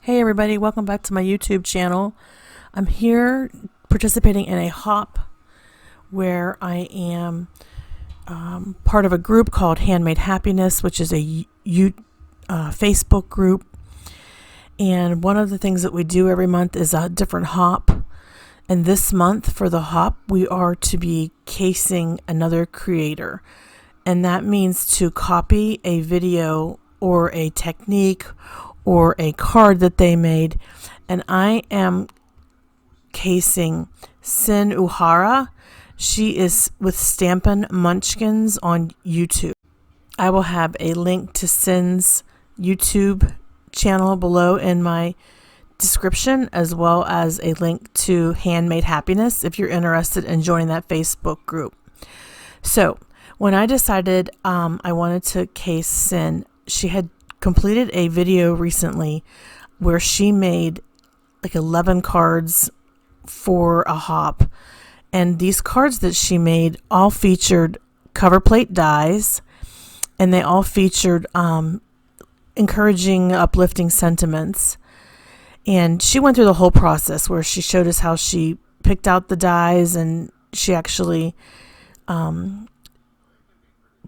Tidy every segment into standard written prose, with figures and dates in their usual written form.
Hey everybody, welcome back to my YouTube channel. I'm here participating in a hop where I am part of a group called Handmade Happiness, which is a Facebook group. And one of the things that we do every month is a different hop. And this month for the hop, we are to be casing another creator. And that means to copy a video or a technique or a card that they made. And I am casing Sin Uhara. She is with Stampin' Munchkins on YouTube. I will have a link to Sin's YouTube channel below in my description, as well as a link to Handmade Happiness if you're interested in joining that Facebook group. So when I decided I wanted to case Sin, she had completed a video recently where she made like 11 cards for a hop, and these cards that she made all featured cover plate dies, and they all featured encouraging, uplifting sentiments. And she went through the whole process where she showed us how she picked out the dies, and she actually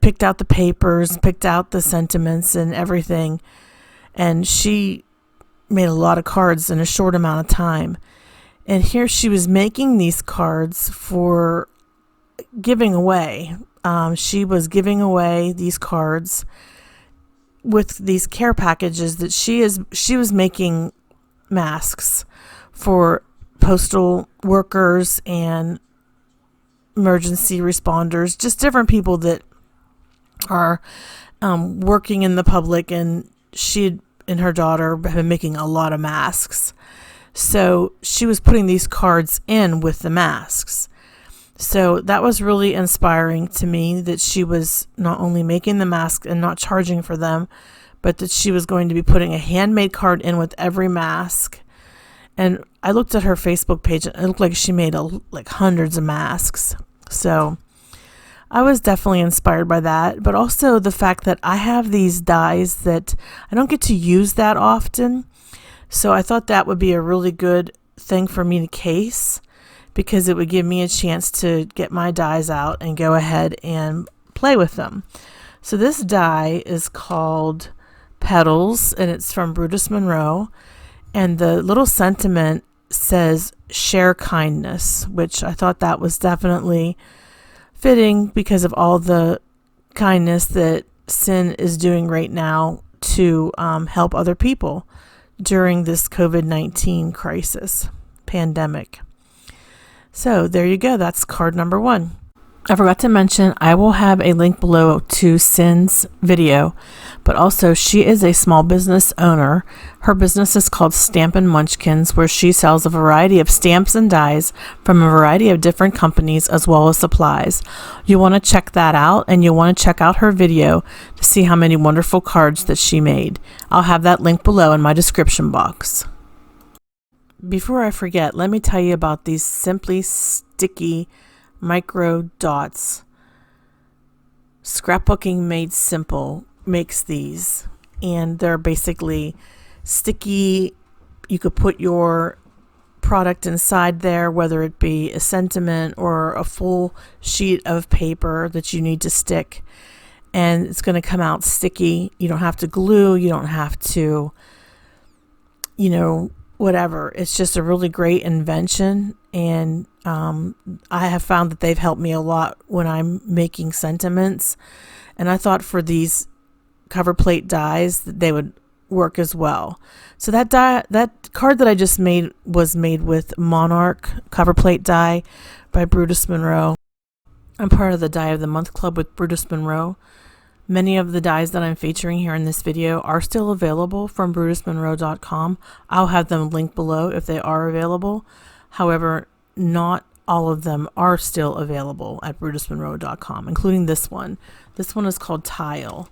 picked out the papers, picked out the sentiments and everything. And she made a lot of cards in a short amount of time. And here she was making these cards for giving away. She was giving away these cards with these care packages that she was making masks for postal workers and emergency responders, just different people that are working in the public, and she and her daughter have been making a lot of masks. So she was putting these cards in with the masks. So that was really inspiring to me, that she was not only making the mask and not charging for them, but that she was going to be putting a handmade card in with every mask. And I looked at her Facebook page, and it looked like she made like hundreds of masks. So I was definitely inspired by that, but also the fact that I have these dies that I don't get to use that often. So I thought that would be a really good thing for me to case, because it would give me a chance to get my dies out and go ahead and play with them. So this die is called Petals, and it's from Brutus Monroe. And the little sentiment says, share kindness, which I thought that was definitely fitting because of all the kindness that Sin is doing right now to help other people during this COVID-19 crisis pandemic. So there you go. That's card number 1. I forgot to mention, I will have a link below to Sin's video, but also she is a small business owner. Her business is called Stampin' Munchkins, where she sells a variety of stamps and dies from a variety of different companies, as well as supplies. You want to check that out, and you'll want to check out her video to see how many wonderful cards that she made. I'll have that link below in my description box. Before I forget, let me tell you about these Simply Sticky Micro Dots. Scrapbooking Made Simple makes these, and they're basically sticky. You could put your product inside there, whether it be a sentiment or a full sheet of paper that you need to stick, and it's going to come out sticky. You don't have to glue, you don't have to, whatever. It's just a really great invention, and I have found that they've helped me a lot when I'm making sentiments, and I thought for these cover plate dies that they would work as well. So that card that I just made was made with Monarch cover plate die by Brutus Monroe. I'm part of the Die of the Month Club with Brutus Monroe. Many of the dies that I'm featuring here in this video are still available from brutusmonroe.com. I'll have them linked below if they are available. However, not all of them are still available at brutusmonroe.com, including this one. This one is called Tile.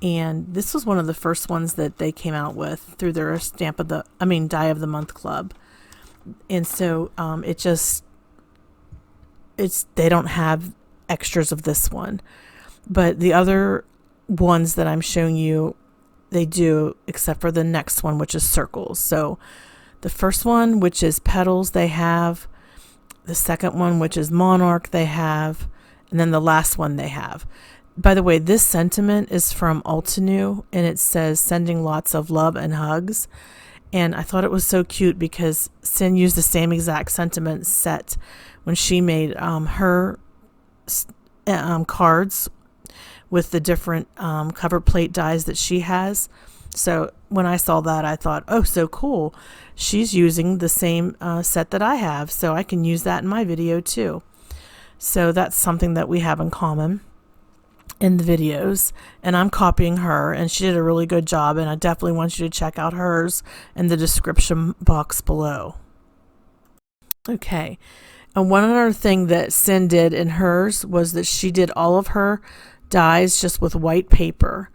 And this was one of the first ones that they came out with through their Die of the Month Club. And so they don't have extras of this one. But the other ones that I'm showing you, they do, except for the next one, which is circles. So the first one, which is petals, they have. The second one, which is monarch, they have. And then the last one they have. By the way, this sentiment is from Altenew, and it says sending lots of love and hugs. And I thought it was so cute because Sin used the same exact sentiment set when she made her cards with the different cover plate dies that she has. So when I saw that, I thought, oh, so cool. She's using the same set that I have, so I can use that in my video too. So that's something that we have in common in the videos, and I'm copying her, and she did a really good job, and I definitely want you to check out hers in the description box below. Okay, and one other thing that Sin did in hers was that she did all of her dies just with white paper,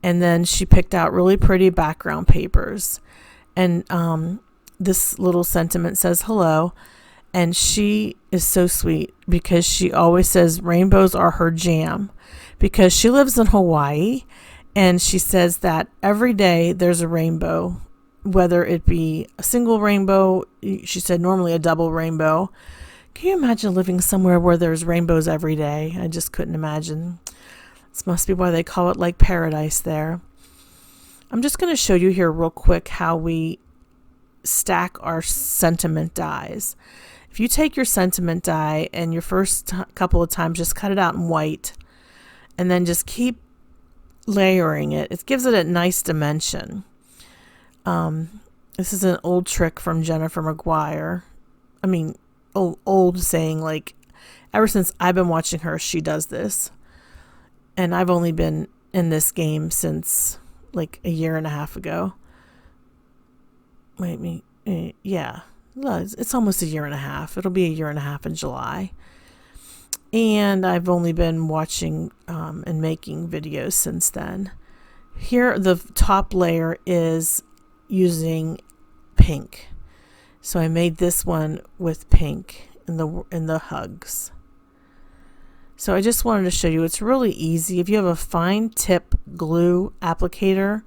and then she picked out really pretty background papers, and this little sentiment says hello. And she is so sweet because she always says rainbows are her jam, because she lives in Hawaii, and she says that every day there's a rainbow, whether it be a single rainbow. She said normally a double rainbow. Can you imagine living somewhere where there's rainbows every day? I just couldn't imagine. This must be why they call it like paradise there. I'm just going to show you here real quick how we stack our sentiment dies. If you take your sentiment die and your first couple of times just cut it out in white and then just keep layering it, it gives it a nice dimension. This is an old trick from Jennifer McGuire. I mean, old saying, like ever since I've been watching her, she does this. And I've only been in this game since like a year and a half ago. Yeah. It's almost a year and a half. It'll be a year and a half in July. And I've only been watching and making videos since then. Here, the top layer is using pink. So I made this one with pink in the hugs. So I just wanted to show you, it's really easy. If you have a fine tip glue applicator,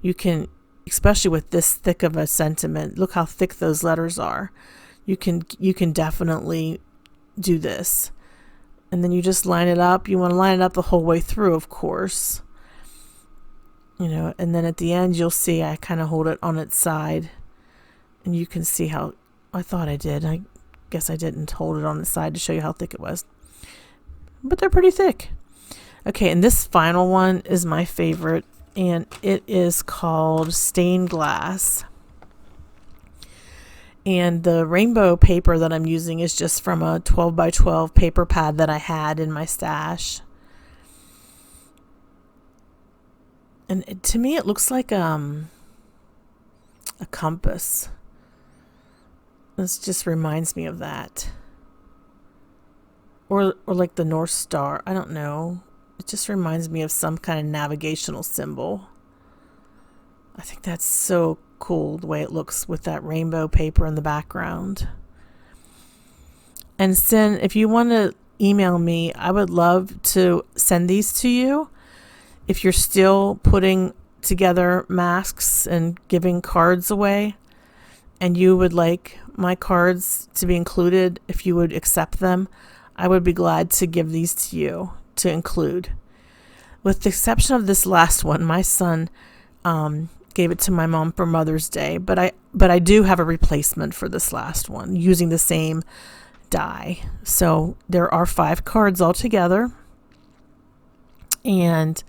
you can, especially with this thick of a sentiment, look how thick those letters are. You can definitely do this. And then you just line it up. You want to line it up the whole way through, of course. You know, and then at the end you'll see I kind of hold it on its side. And you can see how, I thought I did. I guess I didn't hold it on its side to show you how thick it was. But they're pretty thick. Okay, and this final one is my favorite. And it is called Stained Glass. And the rainbow paper that I'm using is just from a 12 by 12 paper pad that I had in my stash. And to me it looks like a compass. This just reminds me of that. Or like the North Star. I don't know. It just reminds me of some kind of navigational symbol. I think that's so cool the way it looks with that rainbow paper in the background. And Sin, if you want to email me, I would love to send these to you. If you're still putting together masks and giving cards away, and you would like my cards to be included, if you would accept them, I would be glad to give these to you to include. With the exception of this last one, my son gave it to my mom for Mother's Day, but I do have a replacement for this last one using the same die. So there are 5 cards altogether, and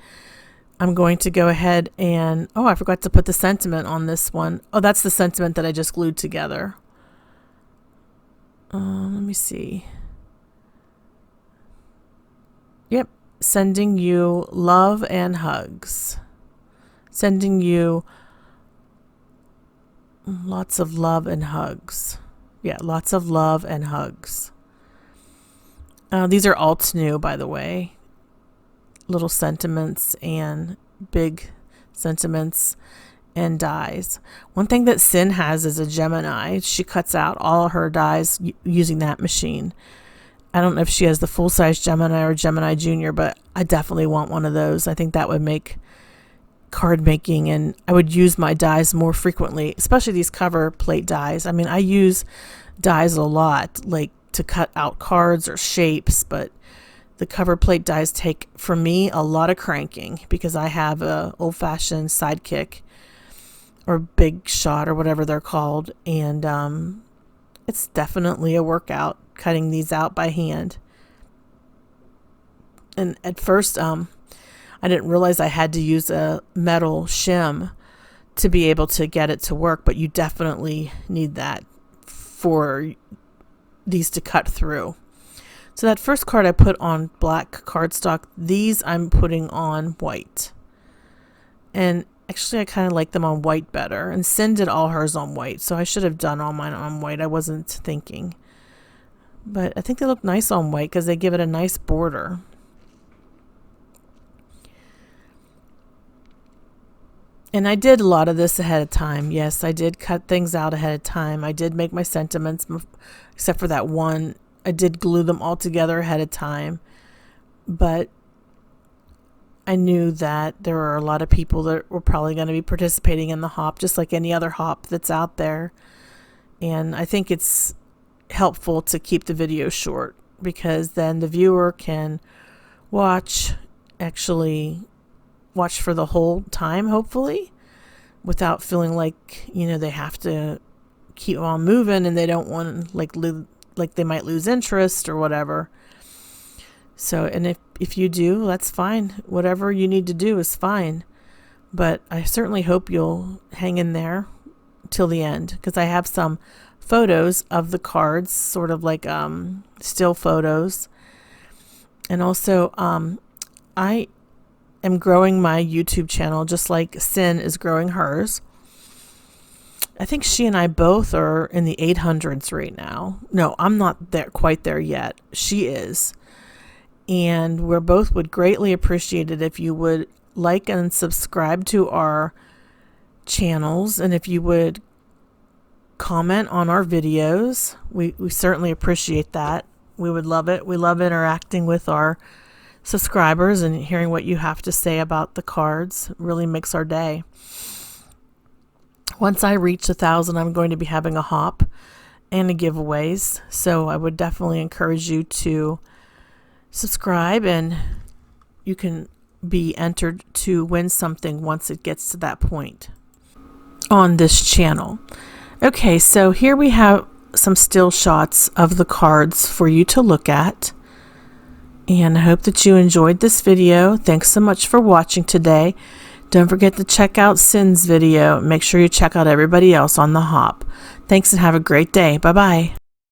I'm going to go ahead and, oh, I forgot to put the sentiment on this one. Oh, that's the sentiment that I just glued together. Let me see. Yep, sending you love and hugs. Sending you lots of love and hugs. Yeah, lots of love and hugs. These are Altenew, by the way. Little sentiments and big sentiments and dies. One thing that Sin has is a Gemini. She cuts out all her dies using that machine. I don't know if she has the full-size Gemini or Gemini Junior, but I definitely want one of those. I think that would make card making, and I would use my dies more frequently, especially these cover plate dies. I mean, I use dies a lot, like to cut out cards or shapes, but the cover plate dies take, for me, a lot of cranking because I have a old-fashioned sidekick or big shot or whatever they're called, and it's definitely a workout cutting these out by hand. And at first, I didn't realize I had to use a metal shim to be able to get it to work, but you definitely need that for these to cut through. So that first card I put on black cardstock, these I'm putting on white. And actually I kind of like them on white better. And Sin did all hers on white, so I should have done all mine on white. I wasn't thinking. But I think they look nice on white because they give it a nice border. And I did a lot of this ahead of time. Yes, I did cut things out ahead of time. I did make my sentiments, except for that one. I did glue them all together ahead of time. But I knew that there were a lot of people that were probably going to be participating in the hop, just like any other hop that's out there. And I think it's helpful to keep the video short because then the viewer can actually watch for the whole time, hopefully, without feeling like, they have to keep on moving and they don't want like they might lose interest or whatever. So, and if you do, that's fine. Whatever you need to do is fine. But I certainly hope you'll hang in there till the end because I have some photos of the cards, sort of like still photos. And also, I am growing my YouTube channel just like Sin is growing hers. I think she and I both are in the 800s right now. No, I'm not quite there yet. She is. And we both would greatly appreciate it if you would like and subscribe to our channels, and if you would comment on our videos. We certainly appreciate that. We would love it. We love interacting with our subscribers and hearing what you have to say about the cards. It really makes our day. Once I reach 1,000, I'm going to be having a hop and a giveaways. So I would definitely encourage you to subscribe, and you can be entered to win something once it gets to that point on this channel. Okay, so here we have some still shots of the cards for you to look at. And I hope that you enjoyed this video. Thanks so much for watching today. Don't forget to check out Sin's video. Make sure you check out everybody else on the hop. Thanks and have a great day. Bye-bye.